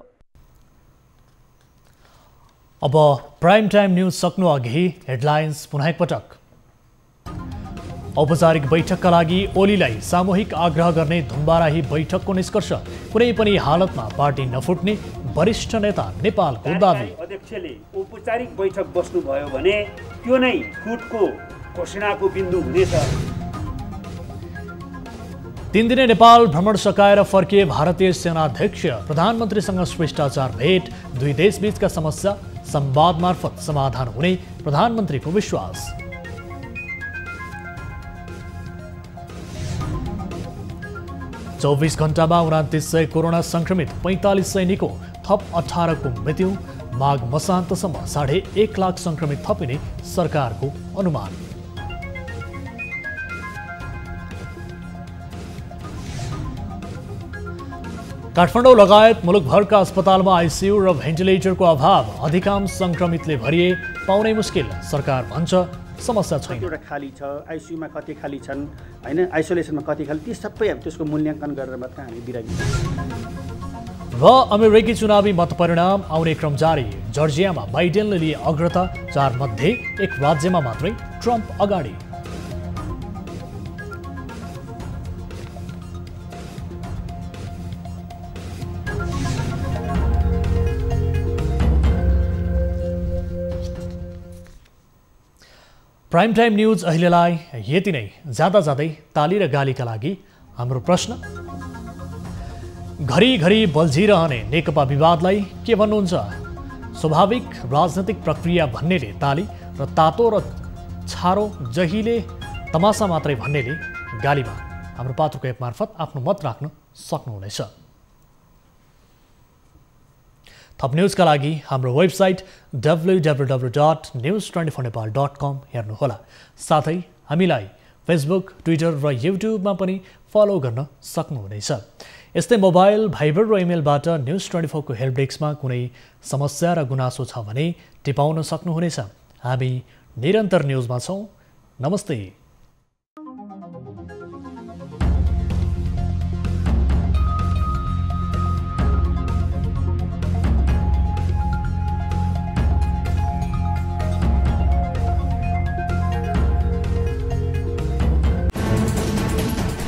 अब प्राइम टाइम न्यूज सक्नु अघि हेडलाइन्स पुनः एकपटक। औपचारिक बैठकका लागि ओलीलाई सामूहिक आग्रह गर्ने धुम्बाराही बैठकको निष्कर्ष। कुनै पनि हालतमा पार्टी नफुट्ने वरिष्ठ नेता नेपालको दावी। अध्यक्षले औपचारिक बैठक बस्नुभयो भने त्यो नै फुटको घोषणाको बिन्दु हुनेछ। 3 दिने नेपाल भ्रमण सकाएर फर्किए भारतीय सेनाध्यक्ष। प्रधानमन्त्रीसँग शिष्टाचार भेट। 2 देशबीचका समस्या संवाद मार्फत समाधान हुने प्रधानमन्त्रीको विश्वास। चौबीस घण्टामा 2900 कोरोना संक्रमित, 4500 निको, थप 18 को मृत्यु। माघ मसान्तसम्म 1.5 लाख संक्रमित थपिने सरकारको अनुमान। काठमाडौँ लगायत मुलुकभरका अस्पतालमा आइसियु र भेन्टिलेटरको अभाव। अधिकांश संक्रमितले भरिए पाउनै मुस्किल। सरकार भन्छ समस्या छैन। एउटा खाली छ, आइसियुमा कति खाली छन् हैन, आइसोलेसनमा कति खाली, ती सबै त्यसको मूल्याङ्कन गरेर मात्र हामी बिरामी। र अमेरिकी चुनावी मतपरिणाम आउने क्रम जारी। जर्जियामा बाइडेनले लिए अग्रता। 4 मध्ये 1 राज्यमा मात्रै ट्रम्प अगाडि। प्राइम टाइम न्यूज अहिलेलाई यति नै। जाँदै ताली र गालीका लागि हाम्रो प्रश्न। घरिघरि बल्झिरहने नेकपा विवादलाई के भन्नुहुन्छ? स्वाभाविक राजनैतिक प्रक्रिया भन्नेले ताली र तातो र छारो जहिले तमासा मात्रै भन्नेले गालीमा हाम्रो पात्रको एप मार्फत आफ्नो मत राख्न सक्नुहुनेछ। थप न्यूजका लागि हाम्रो वेबसाइट www.news24nepal.com हेर्नुहोला। साथै हामीलाई फेसबुक, ट्विटर र युट्युबमा पनि फलो गर्न सक्नुहुनेछ। यस्तै मोबाइल, भाइबर र इमेलबाट न्यूज24 को हेल्प डेस्कमा कुनै समस्या र गुनासो छ भने टिपाउन सक्नुहुनेछ। हामी निरन्तर न्यूजमा छौँ। नमस्ते।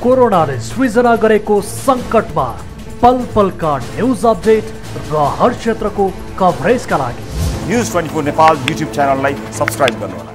कोरोनाले सृजना गरेको सङ्कटमा पल पलका न्यूज अपडेट र हर क्षेत्रको कभरेजका लागि न्यूज 24 नेपाल युट्युब च्यानललाई सब्स्क्राइब गर्नुहोला।